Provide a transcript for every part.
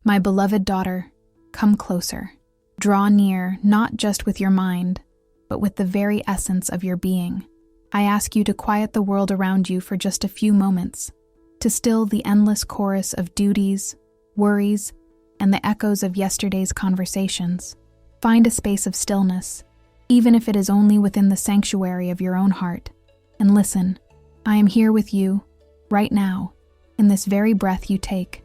My beloved daughter, come closer. Draw near, not just with your mind, but with the very essence of your being. I ask you to quiet the world around you for just a few moments, to still the endless chorus of duties, worries, and the echoes of yesterday's conversations. Find a space of stillness, even if it is only within the sanctuary of your own heart, and listen. I am here with you, right now, in this very breath you take.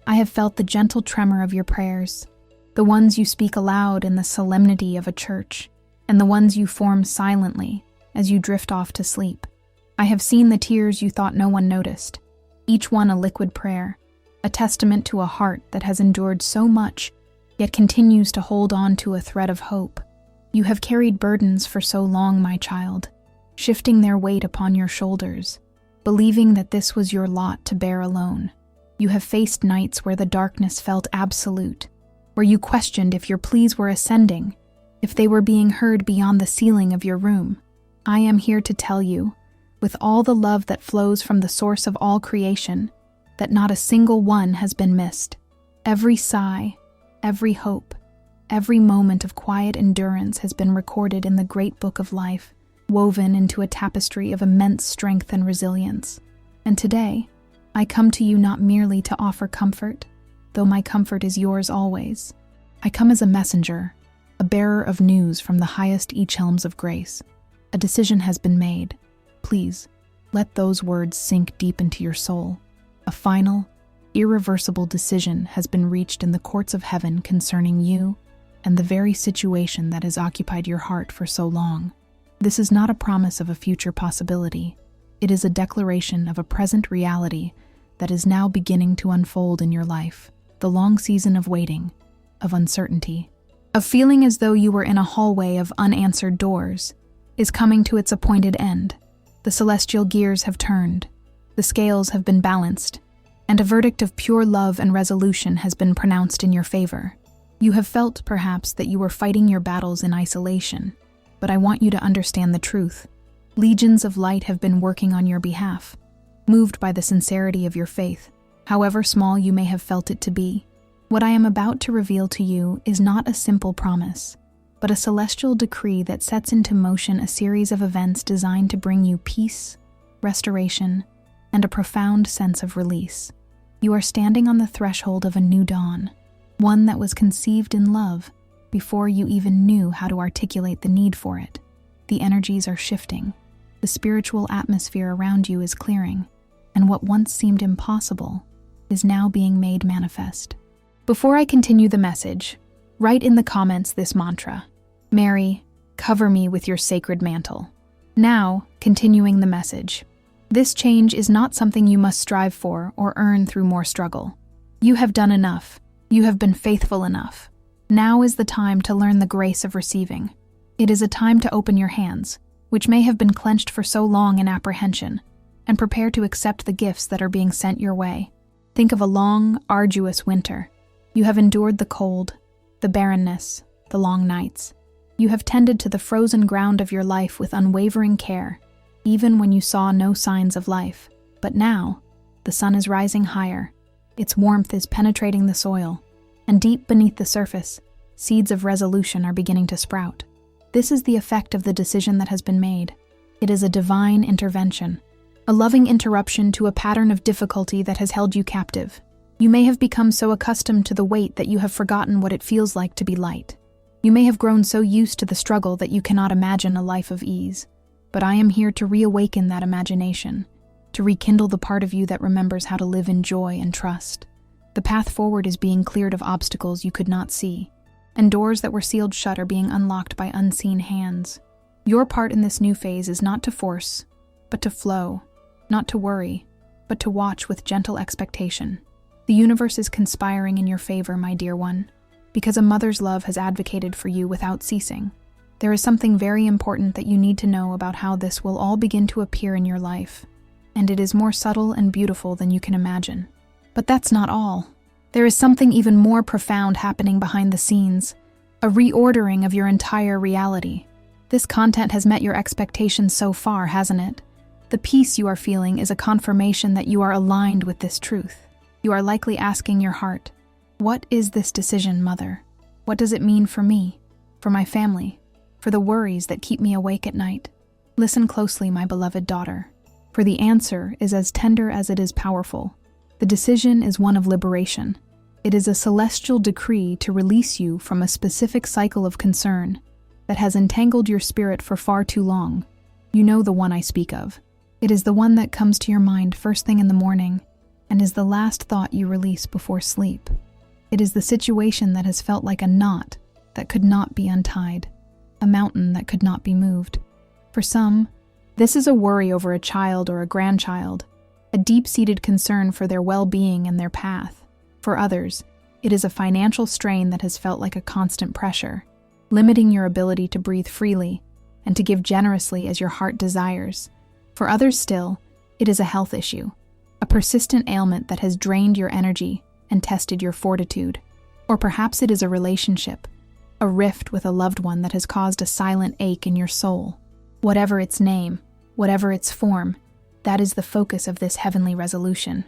I have felt the gentle tremor of your prayers, the ones you speak aloud in the solemnity of a church, and the ones you form silently as you drift off to sleep. I have seen the tears you thought no one noticed, each one a liquid prayer, a testament to a heart that has endured so much, yet continues to hold on to a thread of hope. You have carried burdens for so long, my child, shifting their weight upon your shoulders, believing that this was your lot to bear alone. You have faced nights where the darkness felt absolute, where you questioned if your pleas were ascending, if they were being heard beyond the ceiling of your room. I am here to tell you, with all the love that flows from the source of all creation, that not a single one has been missed. Every sigh, every hope, every moment of quiet endurance has been recorded in the great book of life, woven into a tapestry of immense strength and resilience. And today, I come to you not merely to offer comfort, though my comfort is yours always. I come as a messenger, a bearer of news from the highest Echelms of grace. A decision has been made. Please, let those words sink deep into your soul. A final, irreversible decision has been reached in the courts of heaven concerning you and the very situation that has occupied your heart for so long. This is not a promise of a future possibility. It is a declaration of a present reality that is now beginning to unfold in your life. The long season of waiting, of uncertainty, of feeling as though you were in a hallway of unanswered doors, is coming to its appointed end. The celestial gears have turned, the scales have been balanced, and a verdict of pure love and resolution has been pronounced in your favor. You have felt, perhaps, that you were fighting your battles in isolation, but I want you to understand the truth. Legions of light have been working on your behalf, moved by the sincerity of your faith, however small you may have felt it to be. What I am about to reveal to you is not a simple promise, but a celestial decree that sets into motion a series of events designed to bring you peace, restoration, and a profound sense of release. You are standing on the threshold of a new dawn, one that was conceived in love before you even knew how to articulate the need for it. The energies are shifting, the spiritual atmosphere around you is clearing, and what once seemed impossible is now being made manifest. Before I continue the message, write in the comments this mantra: Mary, cover me with your sacred mantle. Now, continuing the message. This change is not something you must strive for or earn through more struggle. You have done enough. You have been faithful enough. Now is the time to learn the grace of receiving. It is a time to open your hands, which may have been clenched for so long in apprehension, and prepare to accept the gifts that are being sent your way. Think of a long, arduous winter. You have endured the cold, the barrenness, the long nights. You have tended to the frozen ground of your life with unwavering care, even when you saw no signs of life. But now, the sun is rising higher. Its warmth is penetrating the soil, and deep beneath the surface, seeds of resolution are beginning to sprout. This is the effect of the decision that has been made. It is a divine intervention, a loving interruption to a pattern of difficulty that has held you captive. You may have become so accustomed to the weight that you have forgotten what it feels like to be light. You may have grown so used to the struggle that you cannot imagine a life of ease. But I am here to reawaken that imagination, to rekindle the part of you that remembers how to live in joy and trust. The path forward is being cleared of obstacles you could not see, and doors that were sealed shut are being unlocked by unseen hands. Your part in this new phase is not to force, but to flow, not to worry, but to watch with gentle expectation. The universe is conspiring in your favor, my dear one, because a mother's love has advocated for you without ceasing. There is something very important that you need to know about how this will all begin to appear in your life, and it is more subtle and beautiful than you can imagine. But that's not all. There is something even more profound happening behind the scenes, a reordering of your entire reality. This content has met your expectations so far, hasn't it? The peace you are feeling is a confirmation that you are aligned with this truth. You are likely asking your heart, What is this decision, Mother? What does it mean for me, for my family, for the worries that keep me awake at night? Listen closely, my beloved daughter, for the answer is as tender as it is powerful. The decision is one of liberation. It is a celestial decree to release you from a specific cycle of concern that has entangled your spirit for far too long. You know the one I speak of. It is the one that comes to your mind first thing in the morning and is the last thought you release before sleep. It is the situation that has felt like a knot that could not be untied, a mountain that could not be moved. For some, this is a worry over a child or a grandchild, a deep-seated concern for their well-being and their path. For others, it is a financial strain that has felt like a constant pressure, limiting your ability to breathe freely and to give generously as your heart desires. For others still, it is a health issue, a persistent ailment that has drained your energy and tested your fortitude. Or perhaps it is a relationship, a rift with a loved one that has caused a silent ache in your soul. Whatever its name, whatever its form, that is the focus of this heavenly resolution.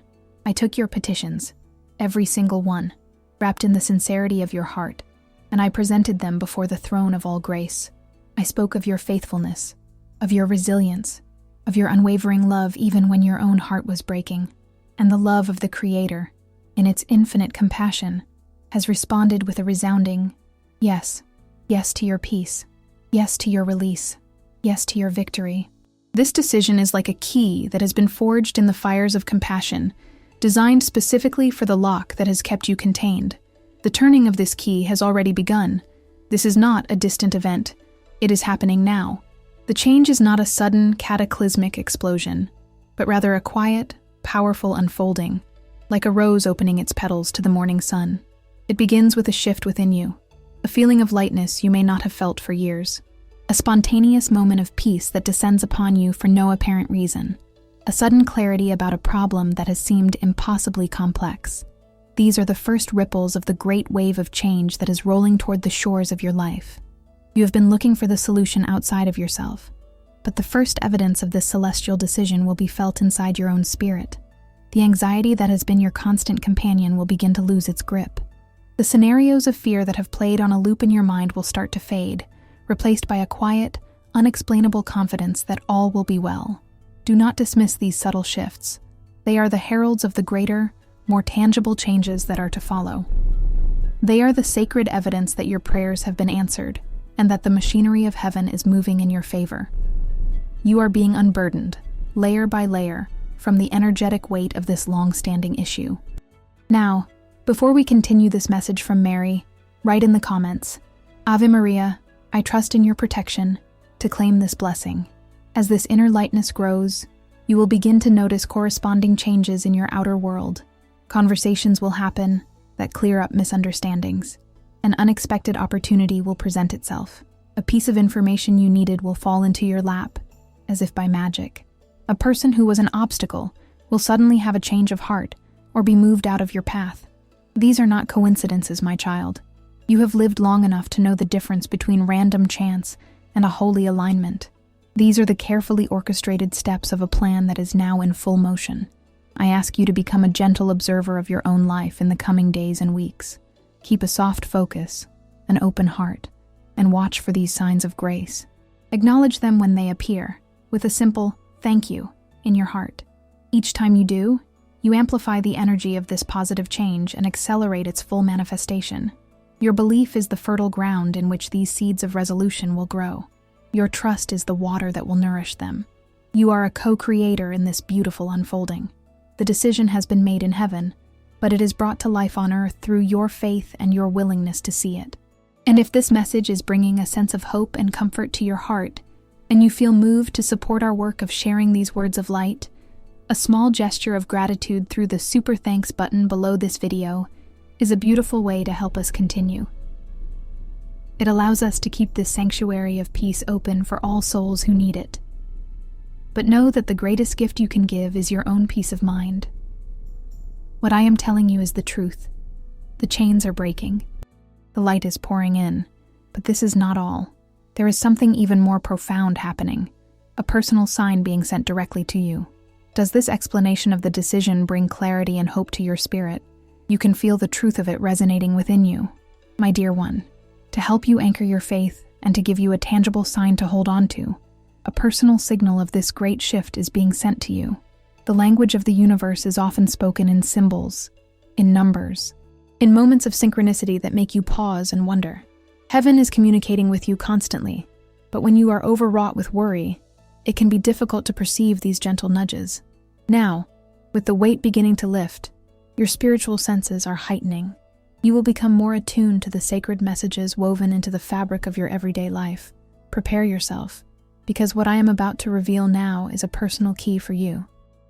I took your petitions, every single one, wrapped in the sincerity of your heart, and I presented them before the throne of all grace. I spoke of your faithfulness, of your resilience, of your unwavering love even when your own heart was breaking, and the love of the Creator, in its infinite compassion, has responded with a resounding yes, yes to your peace, yes to your release, yes to your victory. This decision is like a key that has been forged in the fires of compassion, designed specifically for the lock that has kept you contained. The turning of this key has already begun. This is not a distant event. It is happening now. The change is not a sudden, cataclysmic explosion, but rather a quiet, powerful unfolding, like a rose opening its petals to the morning sun. It begins with a shift within you, a feeling of lightness you may not have felt for years, a spontaneous moment of peace that descends upon you for no apparent reason, a sudden clarity about a problem that has seemed impossibly complex. These are the first ripples of the great wave of change that is rolling toward the shores of your life. You have been looking for the solution outside of yourself, but the first evidence of this celestial decision will be felt inside your own spirit. The anxiety that has been your constant companion will begin to lose its grip. The scenarios of fear that have played on a loop in your mind will start to fade, replaced by a quiet, unexplainable confidence that all will be well. Do not dismiss these subtle shifts. They are the heralds of the greater, more tangible changes that are to follow. They are the sacred evidence that your prayers have been answered, and that the machinery of heaven is moving in your favor. You are being unburdened, layer by layer, from the energetic weight of this long-standing issue. Now, before we continue this message from Mary, write in the comments, Ave Maria, I trust in your protection, to claim this blessing. As this inner lightness grows, you will begin to notice corresponding changes in your outer world. Conversations will happen that clear up misunderstandings. An unexpected opportunity will present itself. A piece of information you needed will fall into your lap, as if by magic. A person who was an obstacle will suddenly have a change of heart or be moved out of your path. These are not coincidences, my child. You have lived long enough to know the difference between random chance and a holy alignment. These are the carefully orchestrated steps of a plan that is now in full motion. I ask you to become a gentle observer of your own life in the coming days and weeks. Keep a soft focus, an open heart, and watch for these signs of grace. Acknowledge them when they appear, with a simple thank you in your heart. Each time you do, you amplify the energy of this positive change and accelerate its full manifestation. Your belief is the fertile ground in which these seeds of resolution will grow. Your trust is the water that will nourish them. You are a co-creator in this beautiful unfolding. The decision has been made in heaven, but it is brought to life on earth through your faith and your willingness to see it. And if this message is bringing a sense of hope and comfort to your heart, and you feel moved to support our work of sharing these words of light, a small gesture of gratitude through the Super Thanks button below this video is a beautiful way to help us continue. It allows us to keep this sanctuary of peace open for all souls who need it. But know that the greatest gift you can give is your own peace of mind. What I am telling you is the truth. The chains are breaking. The light is pouring in. But this is not all. There is something even more profound happening, a personal sign being sent directly to you. Does this explanation of the decision bring clarity and hope to your spirit? You can feel the truth of it resonating within you. My dear one, to help you anchor your faith and to give you a tangible sign to hold on to, a personal signal of this great shift is being sent to you. The language of the universe is often spoken in symbols, in numbers, in moments of synchronicity that make you pause and wonder. Heaven is communicating with you constantly, but when you are overwrought with worry, it can be difficult to perceive these gentle nudges. Now, with the weight beginning to lift, your spiritual senses are heightening. You will become more attuned to the sacred messages woven into the fabric of your everyday life. Prepare yourself, because what I am about to reveal now is a personal key for you,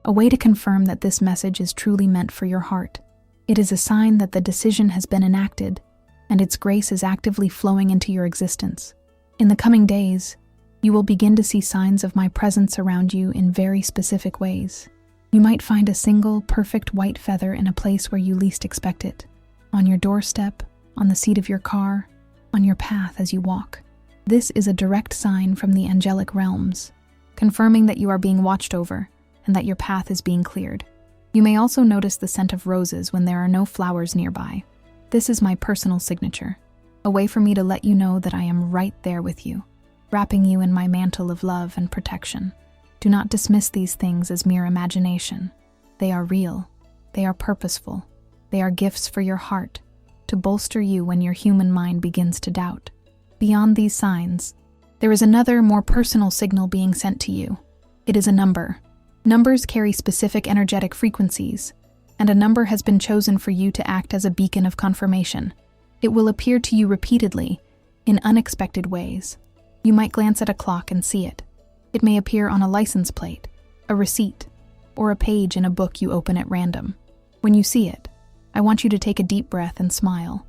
a way to confirm that this message is truly meant for your heart. It is a sign that the decision has been enacted, and its grace is actively flowing into your existence. In the coming days, you will begin to see signs of my presence around you in very specific ways. You might find a single, perfect white feather in a place where you least expect it. On your doorstep, on the seat of your car, on your path as you walk. This is a direct sign from the angelic realms, confirming that you are being watched over and that your path is being cleared. You may also notice the scent of roses when there are no flowers nearby. This is my personal signature, a way for me to let you know that I am right there with you, wrapping you in my mantle of love and protection. Do not dismiss these things as mere imagination. They are real. They are purposeful. They are gifts for your heart, to bolster you when your human mind begins to doubt. Beyond these signs, there is another, more personal signal being sent to you. It is a number. Numbers carry specific energetic frequencies, and a number has been chosen for you to act as a beacon of confirmation. It will appear to you repeatedly, in unexpected ways. You might glance at a clock and see it. It may appear on a license plate, a receipt, or a page in a book you open at random. When you see it, I want you to take a deep breath and smile,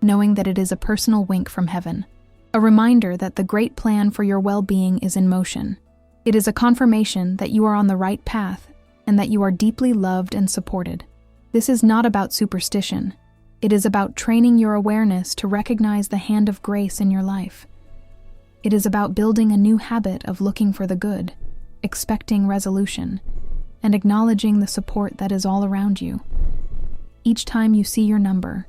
knowing that it is a personal wink from heaven, a reminder that the great plan for your well-being is in motion. It is a confirmation that you are on the right path and that you are deeply loved and supported. This is not about superstition. It is about training your awareness to recognize the hand of grace in your life. It is about building a new habit of looking for the good, expecting resolution, and acknowledging the support that is all around you. Each time you see your number,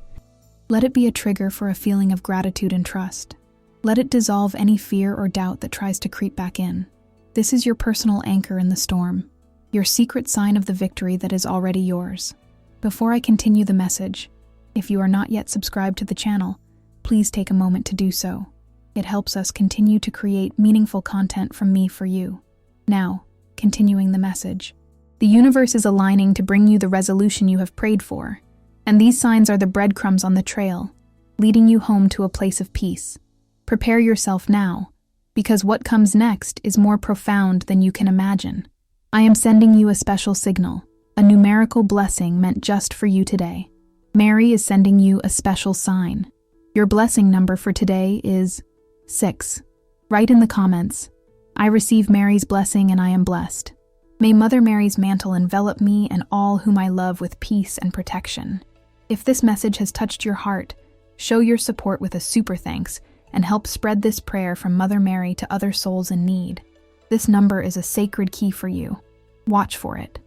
let it be a trigger for a feeling of gratitude and trust. Let it dissolve any fear or doubt that tries to creep back in. This is your personal anchor in the storm, your secret sign of the victory that is already yours. Before I continue the message, if you are not yet subscribed to the channel, please take a moment to do so. It helps us continue to create meaningful content from me for you. Now, continuing the message. The universe is aligning to bring you the resolution you have prayed for, and these signs are the breadcrumbs on the trail, leading you home to a place of peace. Prepare yourself now, because what comes next is more profound than you can imagine. I am sending you a special signal, a numerical blessing meant just for you today. Mary is sending you a special sign. Your blessing number for today is 6. Write in the comments, I receive Mary's blessing and I am blessed. May Mother Mary's mantle envelop me and all whom I love with peace and protection. If this message has touched your heart, show your support with a super thanks and help spread this prayer from Mother Mary to other souls in need. This number is a sacred key for you. Watch for it.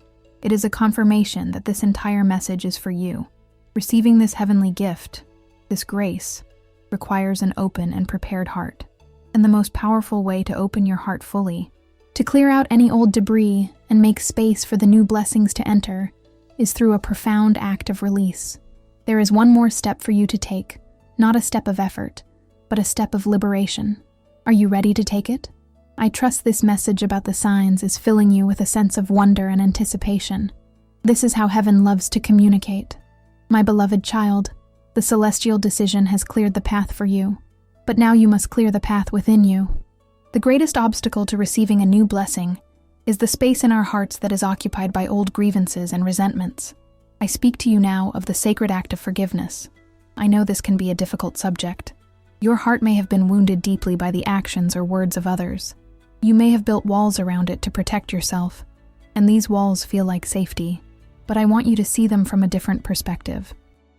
It is a confirmation that this entire message is for you. Receiving this heavenly gift, this grace, requires an open and prepared heart. And the most powerful way to open your heart fully, to clear out any old debris and make space for the new blessings to enter, is through a profound act of release. There is one more step for you to take, not a step of effort, but a step of liberation. Are you ready to take it? I trust this message about the signs is filling you with a sense of wonder and anticipation. This is how heaven loves to communicate. My beloved child, the celestial decision has cleared the path for you, but now you must clear the path within you. The greatest obstacle to receiving a new blessing is the space in our hearts that is occupied by old grievances and resentments. I speak to you now of the sacred act of forgiveness. I know this can be a difficult subject. Your heart may have been wounded deeply by the actions or words of others. You may have built walls around it to protect yourself, and these walls feel like safety, but I want you to see them from a different perspective.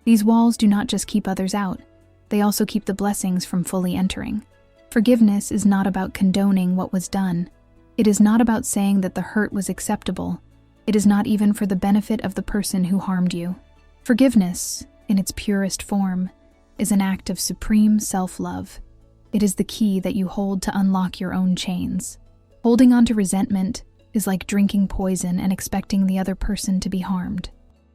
These walls do not just keep others out, they also keep the blessings from fully entering. Forgiveness is not about condoning what was done. It is not about saying that the hurt was acceptable. It is not even for the benefit of the person who harmed you. Forgiveness, in its purest form, is an act of supreme self-love. It is the key that you hold to unlock your own chains. Holding on to resentment is like drinking poison and expecting the other person to be harmed.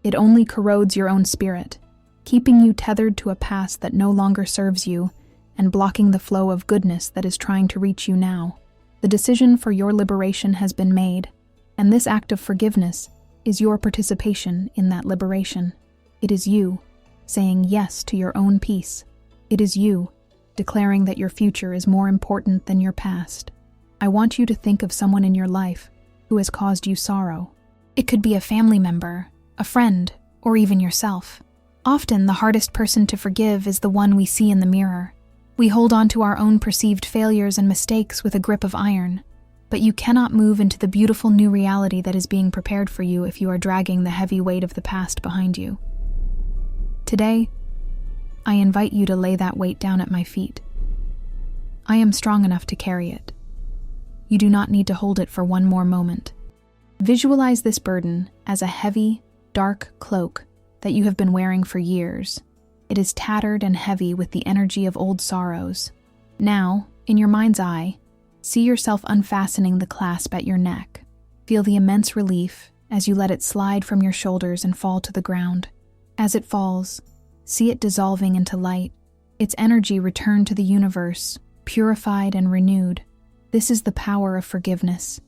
It only corrodes your own spirit, keeping you tethered to a past that no longer serves you and blocking the flow of goodness that is trying to reach you now. The decision for your liberation has been made, and this act of forgiveness is your participation in that liberation. It is you saying yes to your own peace. It is you declaring that your future is more important than your past. I want you to think of someone in your life who has caused you sorrow. It could be a family member, a friend, or even yourself. Often, the hardest person to forgive is the one we see in the mirror. We hold on to our own perceived failures and mistakes with a grip of iron, but you cannot move into the beautiful new reality that is being prepared for you if you are dragging the heavy weight of the past behind you. Today, I invite you to lay that weight down at my feet. I am strong enough to carry it. You do not need to hold it for one more moment. Visualize this burden as a heavy, dark cloak that you have been wearing for years. It is tattered and heavy with the energy of old sorrows. Now, in your mind's eye, see yourself unfastening the clasp at your neck. Feel the immense relief as you let it slide from your shoulders and fall to the ground. As it falls, see it dissolving into light, its energy return to the universe, purified and renewed. This is the power of forgiveness.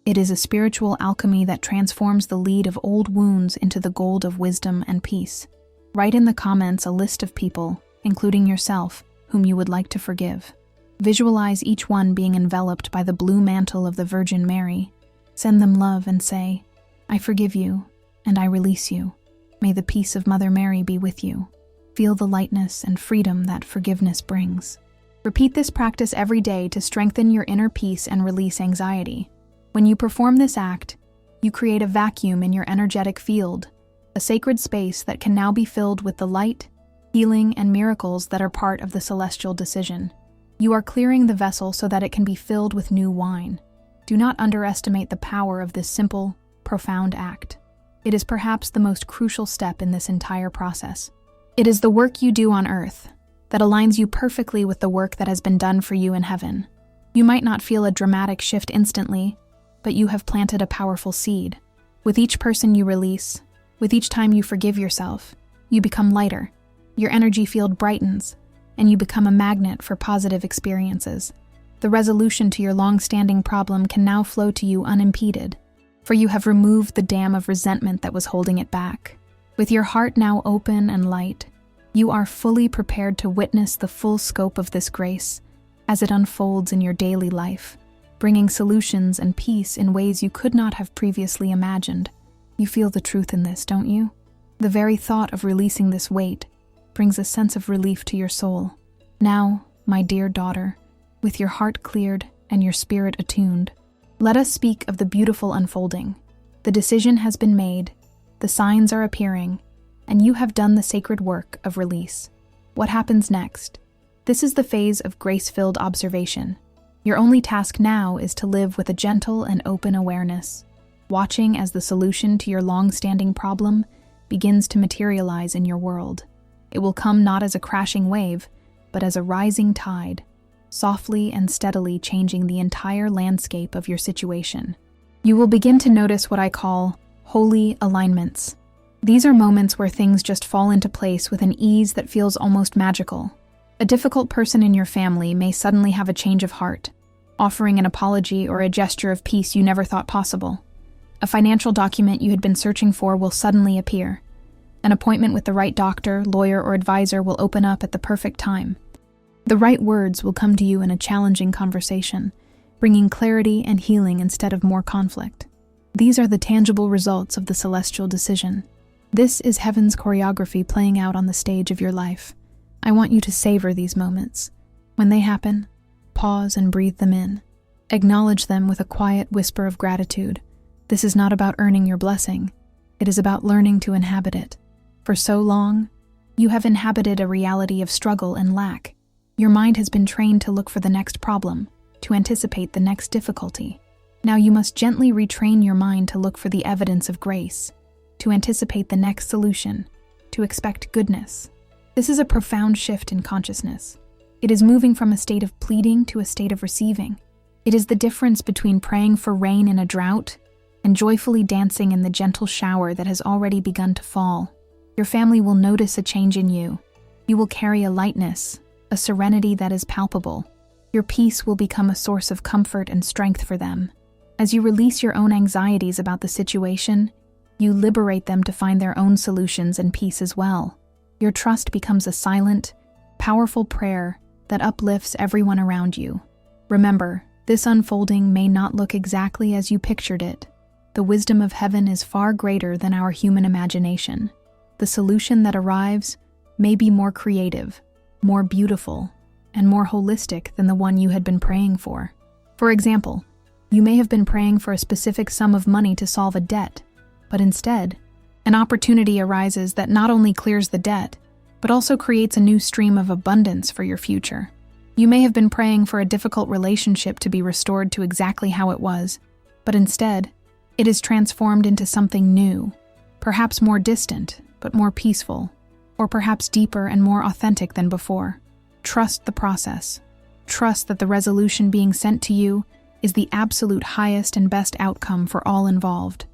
It is a spiritual alchemy that transforms the lead of old wounds into the gold of wisdom and peace. Write in the comments a list of people, including yourself, whom you would like to forgive. Visualize each one being enveloped by the blue mantle of the Virgin Mary. Send them love and say, "I forgive you, and I release you. May the peace of Mother Mary be with you." Feel the lightness and freedom that forgiveness brings. Repeat this practice every day to strengthen your inner peace and release anxiety. When you perform this act, you create a vacuum in your energetic field, a sacred space that can now be filled with the light, healing, and miracles that are part of the celestial decision. You are clearing the vessel so that it can be filled with new wine. Do not underestimate the power of this simple, profound act. It is perhaps the most crucial step in this entire process. It is the work you do on earth that aligns you perfectly with the work that has been done for you in heaven. You might not feel a dramatic shift instantly, but you have planted a powerful seed. With each person you release, with each time you forgive yourself, you become lighter, your energy field brightens, and you become a magnet for positive experiences. The resolution to your long-standing problem can now flow to you unimpeded, for you have removed the dam of resentment that was holding it back. With your heart now open and light, you are fully prepared to witness the full scope of this grace as it unfolds in your daily life, bringing solutions and peace in ways you could not have previously imagined. You feel the truth in this, don't you? The very thought of releasing this weight brings a sense of relief to your soul. Now, my dear daughter, with your heart cleared and your spirit attuned, let us speak of the beautiful unfolding. The decision has been made, the signs are appearing, and you have done the sacred work of release. What happens next? This is the phase of grace-filled observation. Your only task now is to live with a gentle and open awareness, watching as the solution to your long-standing problem begins to materialize in your world. It will come not as a crashing wave, but as a rising tide, softly and steadily changing the entire landscape of your situation. You will begin to notice what I call holy alignments. These are moments where things just fall into place with an ease that feels almost magical. A difficult person in your family may suddenly have a change of heart, offering an apology or a gesture of peace you never thought possible. A financial document you had been searching for will suddenly appear. An appointment with the right doctor, lawyer, or advisor will open up at the perfect time. The right words will come to you in a challenging conversation, bringing clarity and healing instead of more conflict. These are the tangible results of the celestial decision. This is heaven's choreography playing out on the stage of your life. I want you to savor these moments. When they happen, pause and breathe them in. Acknowledge them with a quiet whisper of gratitude. This is not about earning your blessing. It is about learning to inhabit it. For so long, you have inhabited a reality of struggle and lack. Your mind has been trained to look for the next problem, to anticipate the next difficulty. Now you must gently retrain your mind to look for the evidence of grace, to anticipate the next solution, to expect goodness. This is a profound shift in consciousness. It is moving from a state of pleading to a state of receiving. It is the difference between praying for rain in a drought and joyfully dancing in the gentle shower that has already begun to fall. Your family will notice a change in you. You will carry a lightness, a serenity that is palpable. Your peace will become a source of comfort and strength for them. As you release your own anxieties about the situation, you liberate them to find their own solutions and peace as well. Your trust becomes a silent, powerful prayer that uplifts everyone around you. Remember, this unfolding may not look exactly as you pictured it. The wisdom of heaven is far greater than our human imagination. The solution that arrives may be more creative, more beautiful, and more holistic than the one you had been praying for. For example, you may have been praying for a specific sum of money to solve a debt, but instead, an opportunity arises that not only clears the debt, but also creates a new stream of abundance for your future. You may have been praying for a difficult relationship to be restored to exactly how it was, but instead, it is transformed into something new, perhaps more distant, but more peaceful, or perhaps deeper and more authentic than before. Trust the process. Trust that the resolution being sent to you is the absolute highest and best outcome for all involved.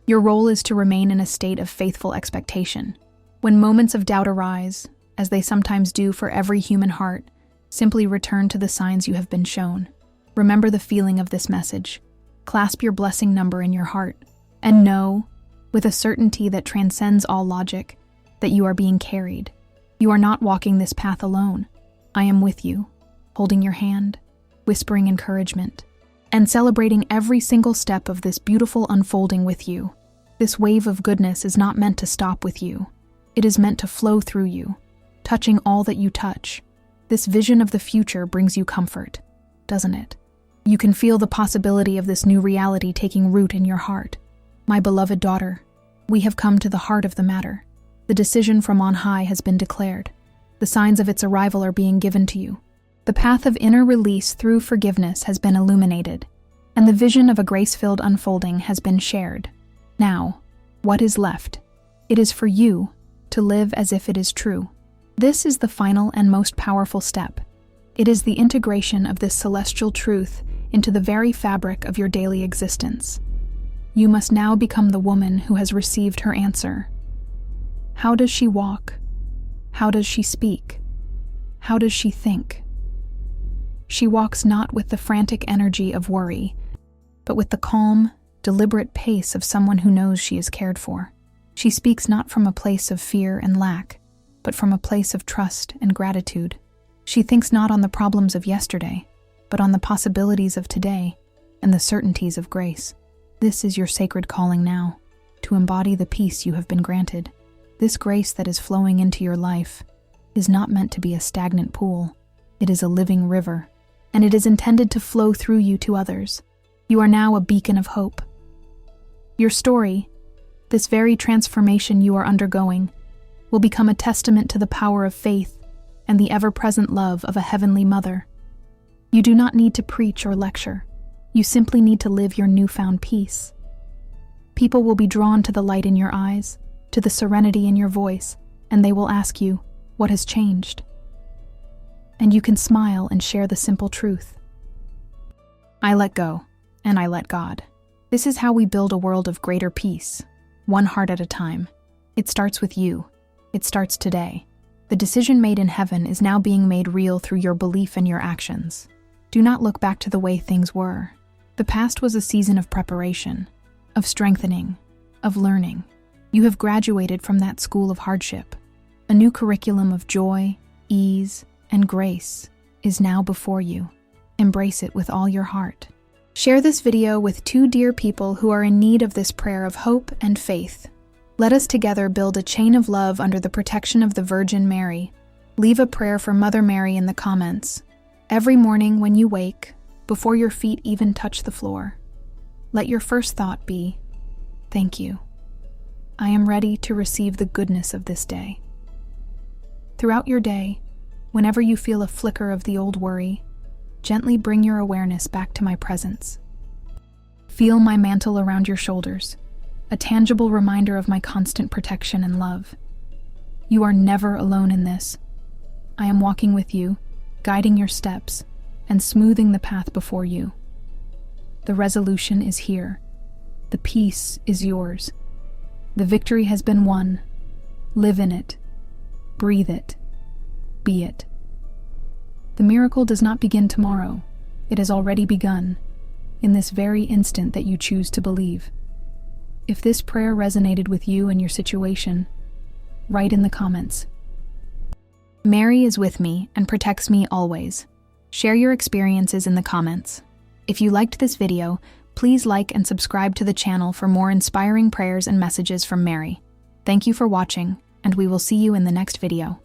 Your role is to remain in a state of faithful expectation. When moments of doubt arise, as they sometimes do for every human heart, simply return to the signs you have been shown. Remember the feeling of this message. Clasp your blessing number in your heart, and know, with a certainty that transcends all logic, that you are being carried. You are not walking this path alone. I am with you, holding your hand, whispering encouragement, and celebrating every single step of this beautiful unfolding with you. This wave of goodness is not meant to stop with you. It is meant to flow through you, touching all that you touch. This vision of the future brings you comfort, doesn't it? You can feel the possibility of this new reality taking root in your heart. My beloved daughter, we have come to the heart of the matter. The decision from on high has been declared. The signs of its arrival are being given to you. The path of inner release through forgiveness has been illuminated, and the vision of a grace-filled unfolding has been shared. Now, what is left? It is for you to live as if it is true. This is the final and most powerful step. It is the integration of this celestial truth into the very fabric of your daily existence. You must now become the woman who has received her answer. How does she walk? How does she speak? How does she think? She walks not with the frantic energy of worry, but with the calm, deliberate pace of someone who knows she is cared for. She speaks not from a place of fear and lack, but from a place of trust and gratitude. She thinks not on the problems of yesterday, but on the possibilities of today and the certainties of grace. This is your sacred calling now, to embody the peace you have been granted. This grace that is flowing into your life is not meant to be a stagnant pool. It is a living river, and it is intended to flow through you to others. You are now a beacon of hope. Your story, this very transformation you are undergoing, will become a testament to the power of faith and the ever-present love of a heavenly mother. You do not need to preach or lecture. You simply need to live your newfound peace. People will be drawn to the light in your eyes, to the serenity in your voice, and they will ask you, what has changed? And you can smile and share the simple truth. I let go, and I let God. This is how we build a world of greater peace, one heart at a time. It starts with you. It starts today. The decision made in heaven is now being made real through your belief and your actions. Do not look back to the way things were. The past was a season of preparation, of strengthening, of learning. You have graduated from that school of hardship. A new curriculum of joy, ease, and grace is now before you. Embrace it with all your heart. Share this video with 2 dear people who are in need of this prayer of hope and faith. Let us together build a chain of love under the protection of the Virgin Mary. Leave a prayer for Mother Mary in the comments. Every morning when you wake, before your feet even touch the floor, let your first thought be, thank you. I am ready to receive the goodness of this day. Throughout your day, whenever you feel a flicker of the old worry, gently bring your awareness back to my presence. Feel my mantle around your shoulders, a tangible reminder of my constant protection and love. You are never alone in this. I am walking with you, guiding your steps, and smoothing the path before you. The resolution is here. The peace is yours. The victory has been won. Live in it. Breathe it. Be it. The miracle does not begin tomorrow. It has already begun, in this very instant that you choose to believe. If this prayer resonated with you and your situation, write in the comments. Mary is with me and protects me always. Share your experiences in the comments. If you liked this video, please like and subscribe to the channel for more inspiring prayers and messages from Mary. Thank you for watching, and we will see you in the next video.